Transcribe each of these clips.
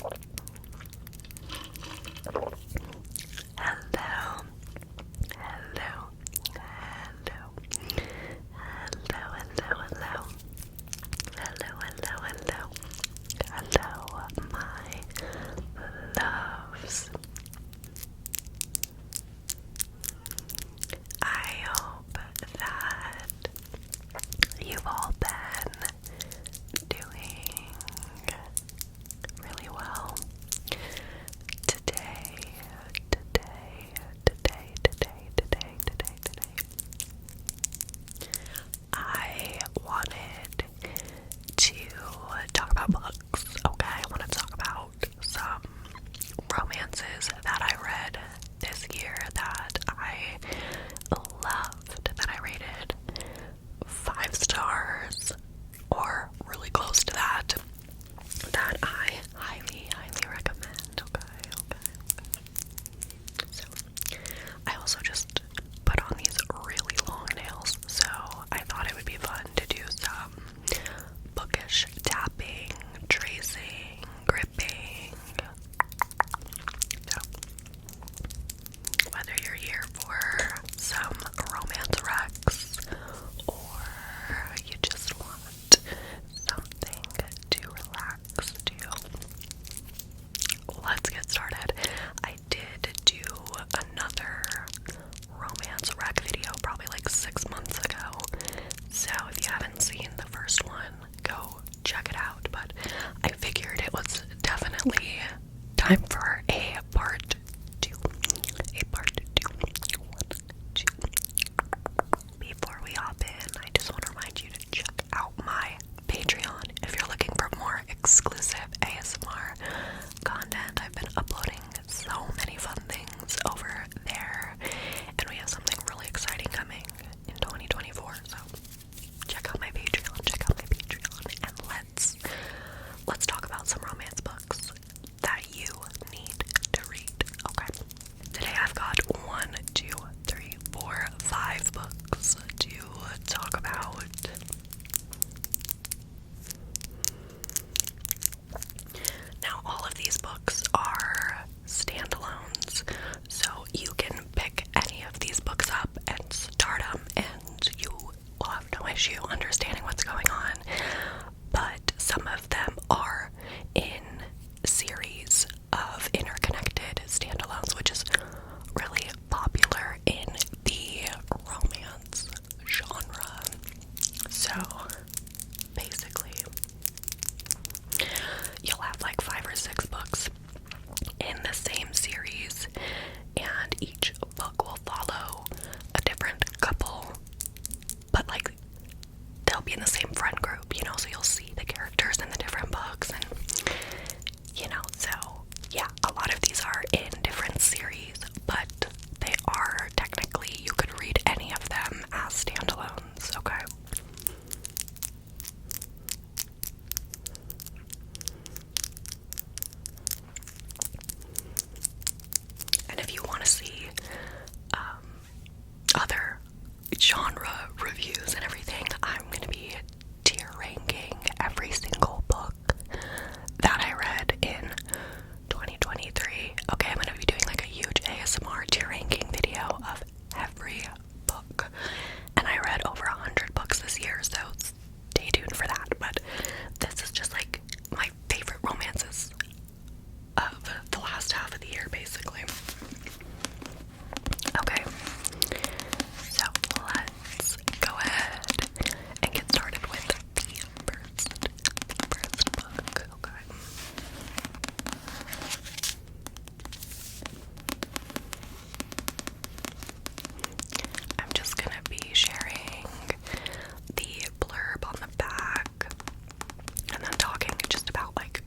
loves. I hope that you've all been doing really well. Today, I wanted to talk about books, okay? I want to talk about some romances that I read this year that I loved, that I rated 5 stars or really close to that, that I highly recommend, okay. So, I also just put on these really long nails, so I thought it would be fun to do some bookish tapping, tracing, gripping. So, whether you're here for some romance recs or you just want something to relax to, let's get started. I did do another romance rec video probably like 6 months ago, so if you haven't seen the first one, go check it out. But I figured it was definitely time for a part 2. Before we hop in, I just want to remind you to check out my Patreon if you're looking for more exclusive ASMR content. I've been uploading so many fun things over there, and we have something really exciting coming in 2024, so check out my Patreon, and let's talk about some romance books that you need to read, okay? Today I've got 1, 2, 3, 4, 5 books to talk about. Now, all of these books are standalones, so you can pick any of these books up and start them, and you will have no issue understanding what's going on. But some of them are in series of interconnected standalones, which is really popular in the romance genre. So basically, you'll have like 5 or 6 books in the same series, and each book will follow a different couple, but like they'll be in the same friend group, you know, so you'll see the characters in the different books, and you know, so yeah, a lot of these are in different series, but they are technically, you could read any of them as standalones, okay? And if you want to see other genre reviews and everything, I'm going to be tier ranking every single book that I read in 2023. Okay, I'm going to be doing like a huge ASMR tier ranking video of every book. And I read over 100 books this year, so stay tuned for that. But this is just like my favorite romances of the last half of the year, basically. Okay, so let's go ahead and get started with the first book, okay? I'm just gonna be sharing the blurb on the back and then talking just about like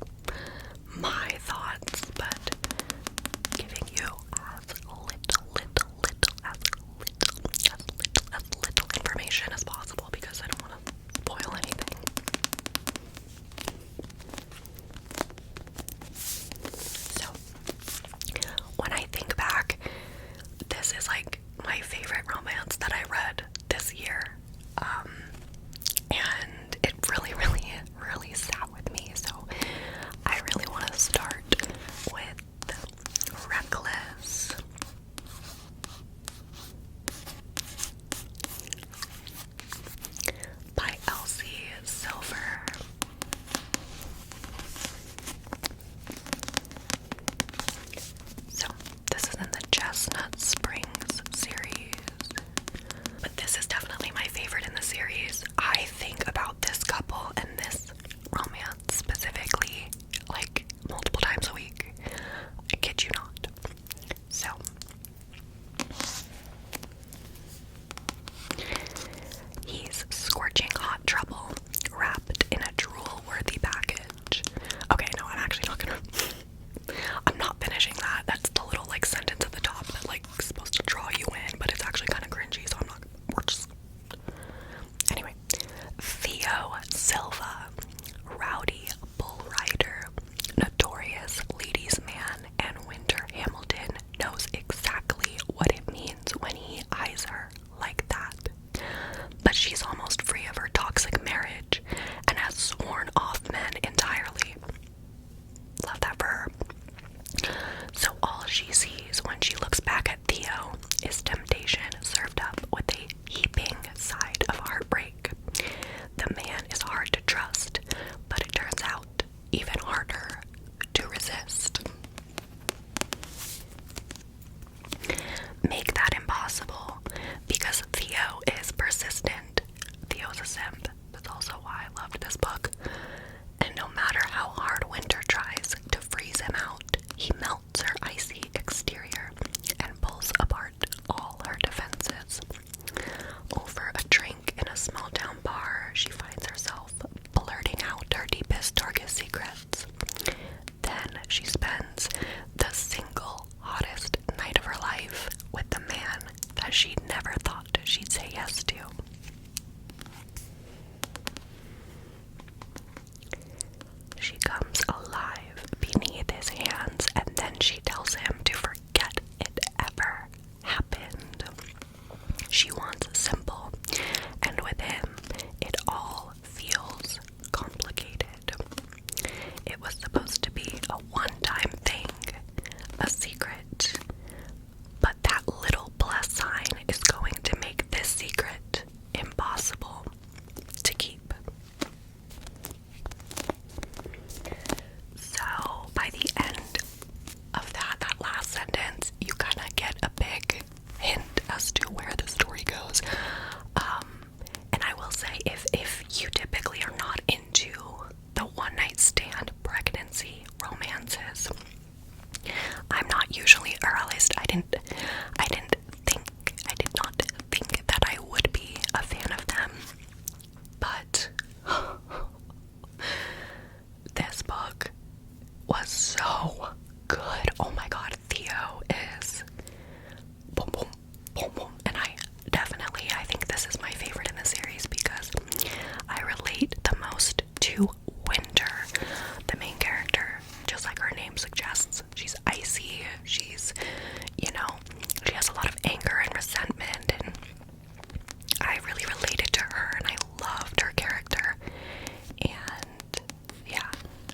even harder to resist. Make that impossible because Theo is persistent. Theo's a simp. That's also why I loved this book. And no matter how hard winter tries to freeze him out, he melts her icy exterior and pulls apart all her defenses. Over a drink in a small town bar, she finds herself blurting out her deepest, darkest secrets. Then she spends the single hottest night of her life with the man that she never thought she'd say yes to. She comes alive beneath his hands, and then she tells him to forget it ever happened. She wants simple, and with him, it all feels complicated. It was supposed to be a one-time thing, a secret, but that little plus sign is going to make this secret impossible to keep. So by the end of that last sentence, you kind of get a big hint as to where the story goes. And I will say, if you typically are not into the one-night stand pregnancy romances, I'm not usually a realist. I did not think that I would be a fan of them, but this book was so good. Oh my god, Theo is boom, boom, boom, boom. And I think this is my favorite in the series because I relate the most to Winter, the main character, just like her name suggests. She's icy, she's, she has a lot of anger and resentment, and I really related to her, and I loved her character. And yeah,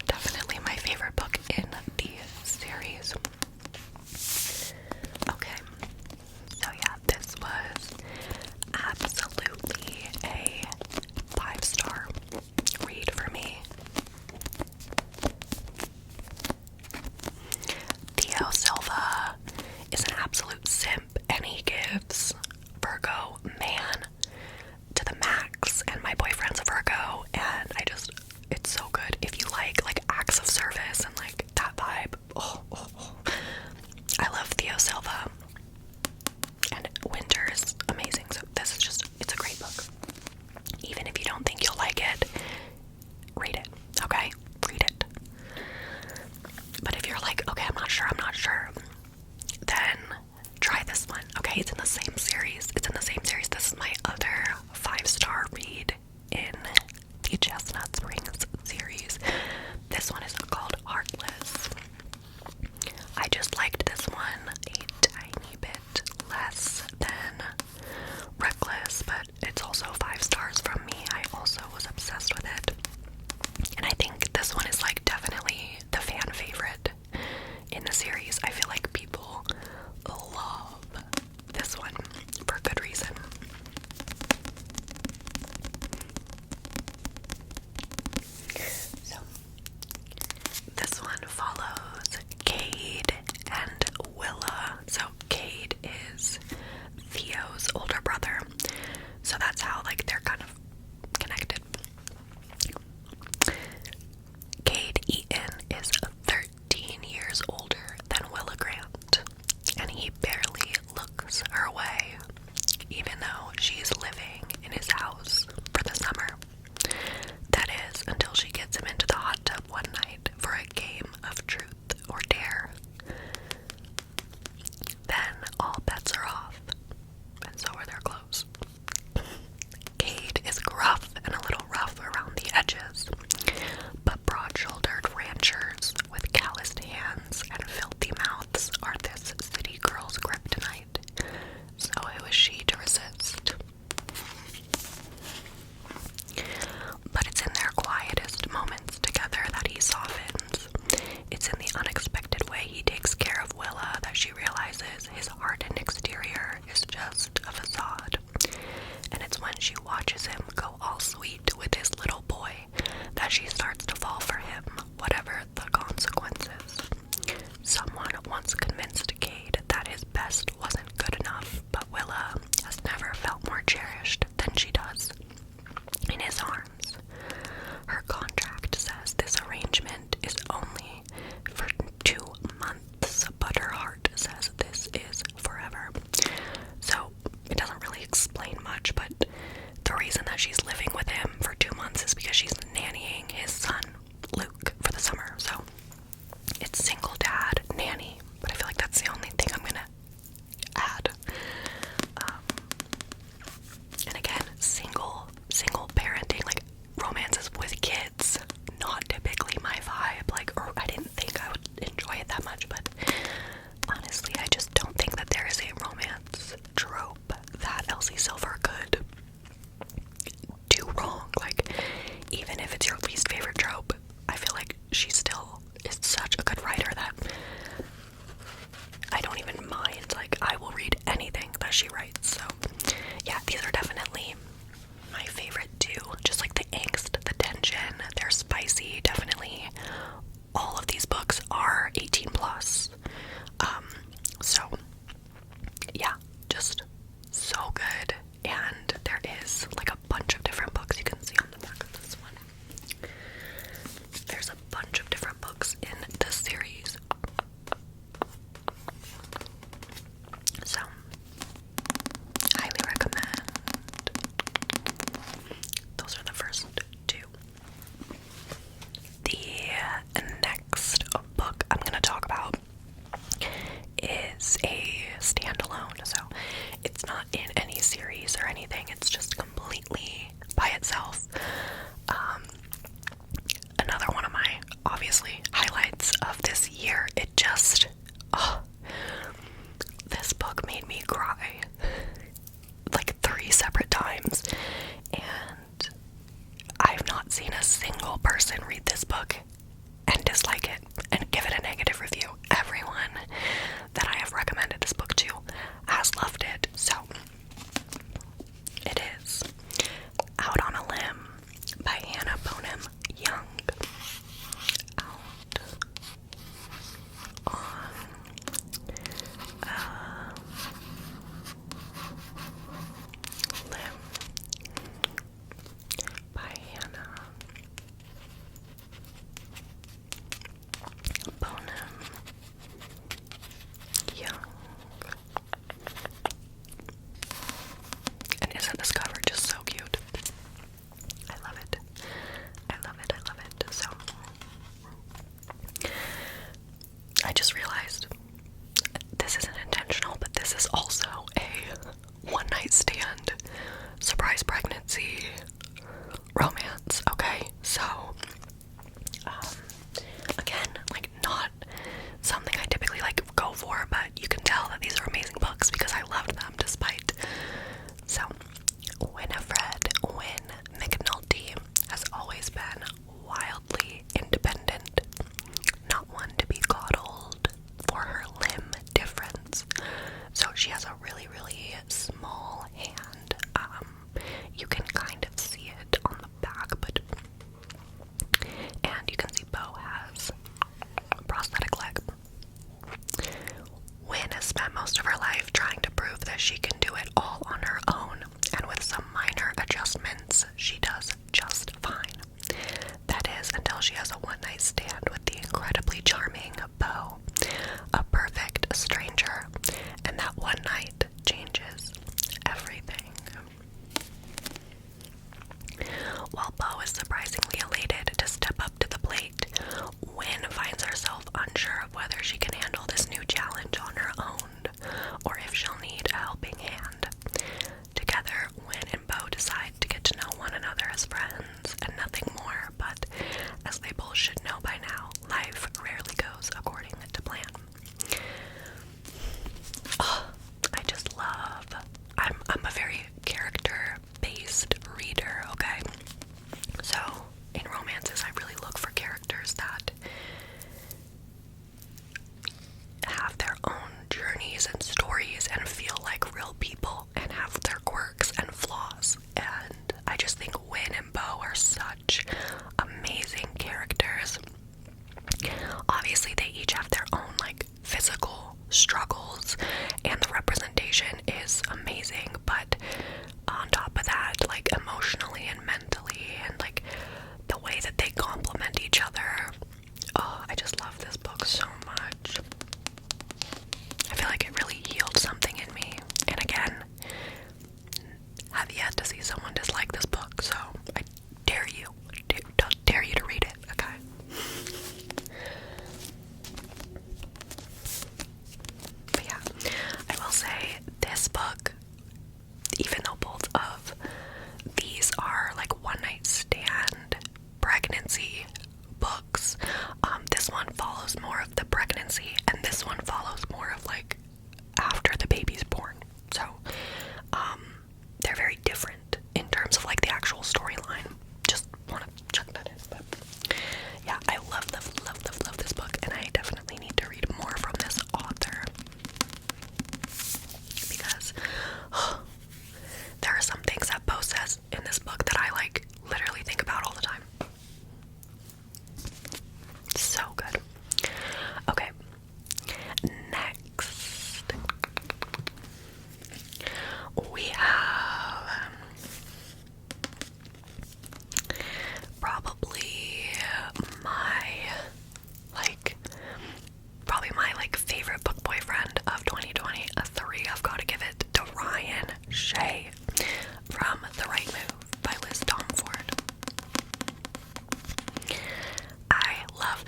definitely my favorite book in the series. Okay, so yeah, this was absolutely a 5-star read for me. Theo Silva is an absolute simp, and he gives Virgo man to the max, and my boyfriend's a Virgo, and it's so good. If you like acts of service and like that vibe, I love Theo Silva, and Winter is amazing. So this is it's a great book. Even if you don't think you'll like it, read it, okay? Read it. But if you're like, okay, I'm not sure, then try this one, okay? It's in the same series. This is my other 5-star read in the Chestnut Springs series. This one is called Heartless. I just liked this one a tiny bit less than Reckless, but it's also 5 stars from me. I also was obsessed with it. And I think this one is definitely the fan favorite in the series. I feel like people love this one for good reason. So this one follows Cade and Willa. So Cade is Theo's older brother. So that's how they're kind of connected. Cade Eaton is 13 years older than Willa Grant, and he barely looks her way, even though she's living in his house for the summer. That is, until she gets him into the hot tub one night for a game of truth or dare. Then all bets are off, and so are their clothes. Cade is gruff and a little rough around the edges, but broad-shouldered ranchers with calloused hands and filthy mouths are this city girl's kryptonite. So who is she to resist? But it's in their quietest moments together that he softens. It's in the unexpected way he takes care of Willa that she realizes his hardened exterior is just a facade. And it's when she watches him go all sweet with his little boy that she starts to fall for him. What she still is such a good writer that I don't even mind. Like, I will read anything that she writes. So yeah, these are definitely my favorite too. Just like the angst, the tension, they're spicy. Definitely all of these books are 18 plus. So yeah, just so good. And there is like a bunch of different books you can see on the back of this one. There's a bunch of different books in this series. So highly recommend. Those are the first two. The next book I'm going to talk about is a standalone, so it's not in any series or anything, it's just completely by itself. Another one of my, obviously, highlights of this year. It just, this book made me cry like 3 separate times, and I've not seen a single person read this book and dislike it and give it a negative review. Everyone that I have recommended this book to has loved it. So it is Out on a Limb by Hannah Bonam-Young. Out on a Limb by Hannah Bonam-Young. And isn't this cover just so cute? I love it. I love it. I love it. So I just realized this isn't intentional, but this is also a one-night stand surprise pregnancy romance. Okay, so again, like, not something I typically like go for, but you can tell that these are amazing books because I loved them despite. So Winifred Wynne McNulty has always been wildly independent, not one to be coddled for her limb difference. So she has a really, really small hand. You can kind of see it on the back, but and you can see Bo has a prosthetic leg. Wynne has spent most of her life trying to prove that she can do it all on her own, and with some minor adjustments, she does just fine. That is, until she has a one-night stand with the incredibly charming Bo, a perfect stranger, and that one night changes everything. While Bo is surprisingly elated to step up to the plate, Wynne finds herself unsure of whether she can handle this new challenge on her own, or if she'll need a helping hand. Together, Wynne and Bo decide to get to know one another as friends, and nothing more, but as they both should know by now, life rarely goes according to plan. I just love, I'm a very character-based reader, okay? So, in romances, I really look for characters that have their own journeys and stories and feel like real people and have their quirks and flaws. And I just think Wynne and Bo are such amazing characters. Obviously, they each have their own, like, physical struggles, and the representation is amazing, but on top of that, like, emotionally and mentally, and like the way that they complement each other, I just love this book so much. I feel like it really healed something in me, and again, have yet to see someone dislike this book, so I dare you to read it, okay? But yeah, I will say this book, even though both of these are like one-night stand pregnancy books, this one follows more of the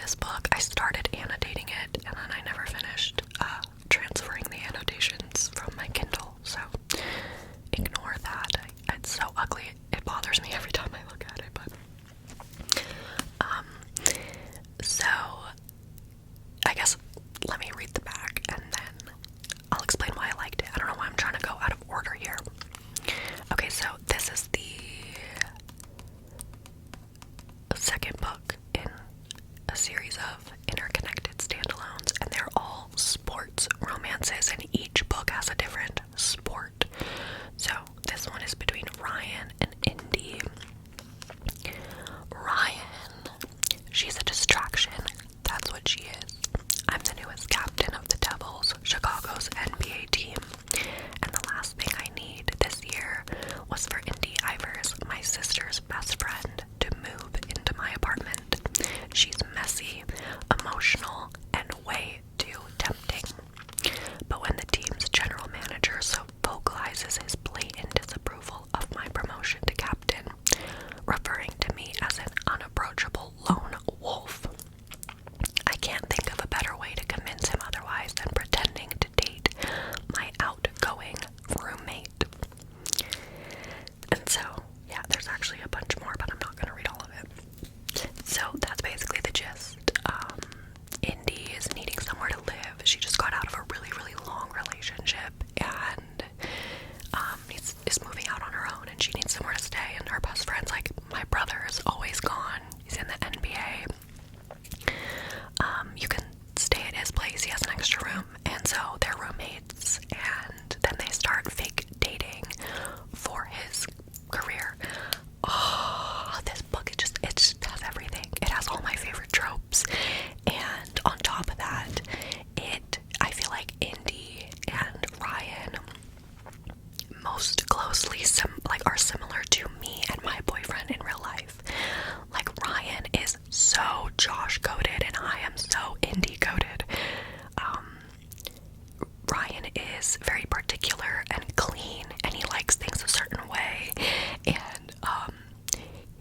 this book. I started annotating it, and then I never finished transferring the annotations from my Kindle, so ignore that. It's so ugly, it bothers me every time I look at it, but so I guess let me read the back and then I'll explain why I liked it. I don't know why I'm trying to go out of order here. Okay, so this is the second book in a series of interconnected standalones, and they're all sports romances, and each book has a different sport. So this one is between Ryan and Indy. Ryan, she's a distraction. That's what she is. I'm the newest captain of the Devils, Chicago's NBA team. And the last thing I need this year was for Indy Ivers, my sister's best friend, to move into my apartment. She's messy, emotional, and way too tempting. But when the team's general manager so vocalizes his blatant disapproval of my promotion to captain, referring to me as an unapproachable lone wolf, I can't think of a better way to convince him otherwise than pretending to date my outgoing roommate. And so, yeah, there's actually a bunch more, but I'm not going to read all of it. So that's basically the gist. Indy is needing somewhere to live. She just got out of a really, really long relationship and is moving out on her own, and she needs somewhere to stay. And her best friend's like, my brother is always gone. He's in the NBA. You can stay at his place. He has an extra room. And so they're roommates, and then they start fake dating for his career. Oh, this book, it just has everything. It has all my favorite tropes, and on top of that, I feel like Indy and Ryan most closely are similar to me and my boyfriend in real life. Like, Ryan is so Josh coded and I am so Indy coded. Ryan is very particular and clean, and he likes things a certain way, and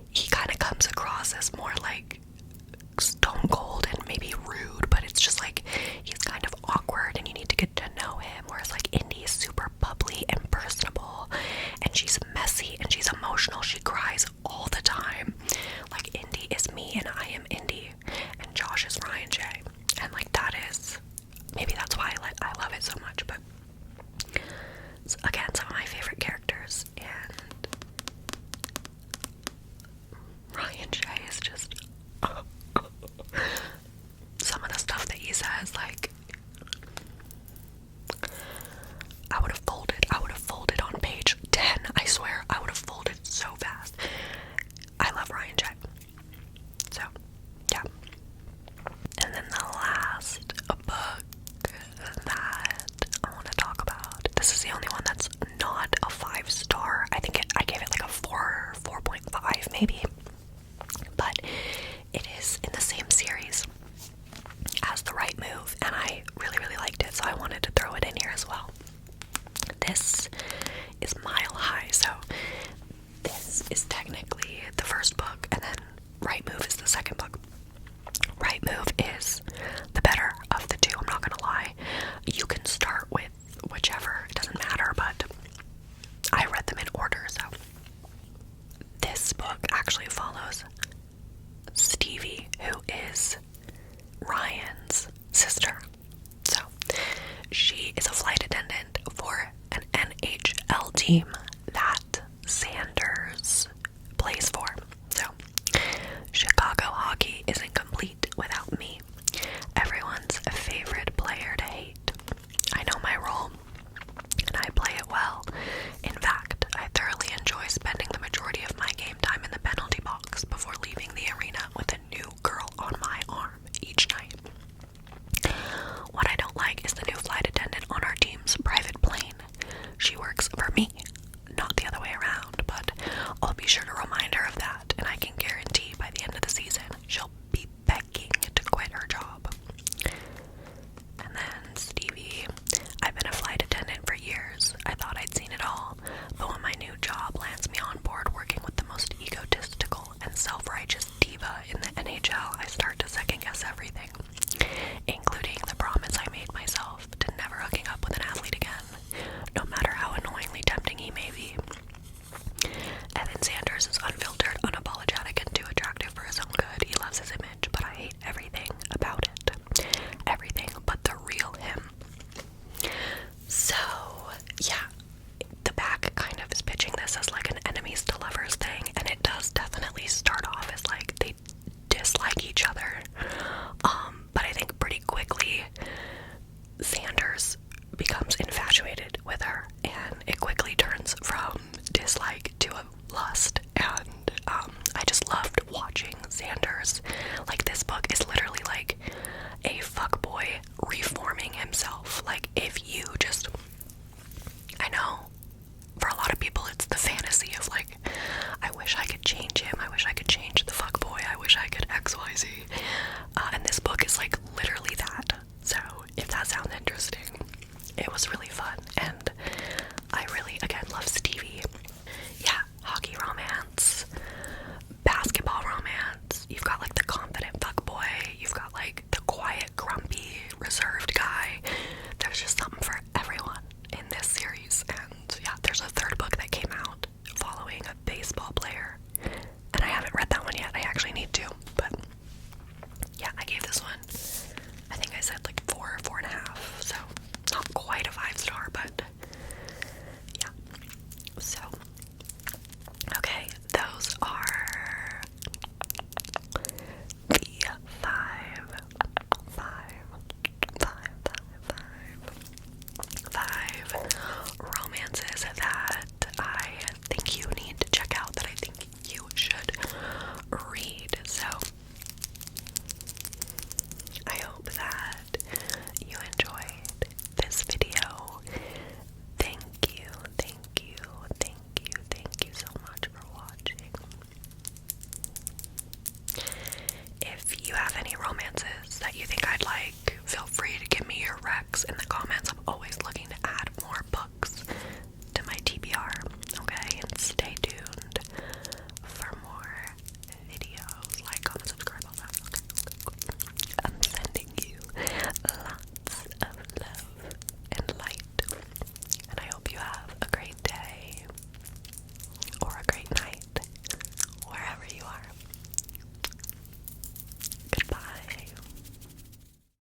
he kind of comes across as more like stone cold and maybe rude, but it's just like he's kind of awkward and you need to get to know him, whereas like Indy is super bubbly and personable, and she's messy and she's emotional. She cries all the time. Like, Indy is me and I am Indy, and Josh is Ryan J, and like that is maybe that's why I love it so much. But again, some of my favorite characters, and Ryan J is just some of the stuff that he says, like, I would have folded on page 10, I swear, I would have folded so fast. I love Ryan J. So, yeah. And then the last book that I want to talk about, this is the only one that's not a 5-star. I think I gave it like a 4.5 maybe, but it is in the same series as The Right Move, and I really, really liked it, so I wanted to throw it in here as well. This is Mile High, so this is technically the first book, and then Right Move is the second book. Right Move is the better of the two, I'm not gonna lie. You can start with whichever, it doesn't matter, but I read them in order. So this book actually follows Stevie, who is Ryan's sister. So she is a flight attendant for an NHL team that Sanders plays for. So Chicago hockey isn't complete without me, everyone's favorite player to hate. I know my role, and I play it well. In fact, I thoroughly enjoy spending the majority of my game time in the penalty box before leaving the arena with a new girl on my arm each night. What I don't like is the new flight attendant on our team's private plane. She works for me. that sounds interesting. It was really fun, and I really, again, love Stevie. Yeah, hockey romance, basketball romance. You've got like the confident fuckboy, you've got like the quiet, grumpy, reserved guy. There's just something for everyone in this series. And yeah, there's a third book that came out following a baseball player, and I haven't read that one yet. I actually need to, but yeah, I gave this one, I think I said like 4.5, so not quite a 5-star, but yeah. So okay, those are the five romances that I think you need to check out, that I think you should read. So I hope that you enjoyed this video. Thank you, thank you, thank you, thank you so much for watching. If you have any romances that you think I'd like, feel free to give me your recs in the comments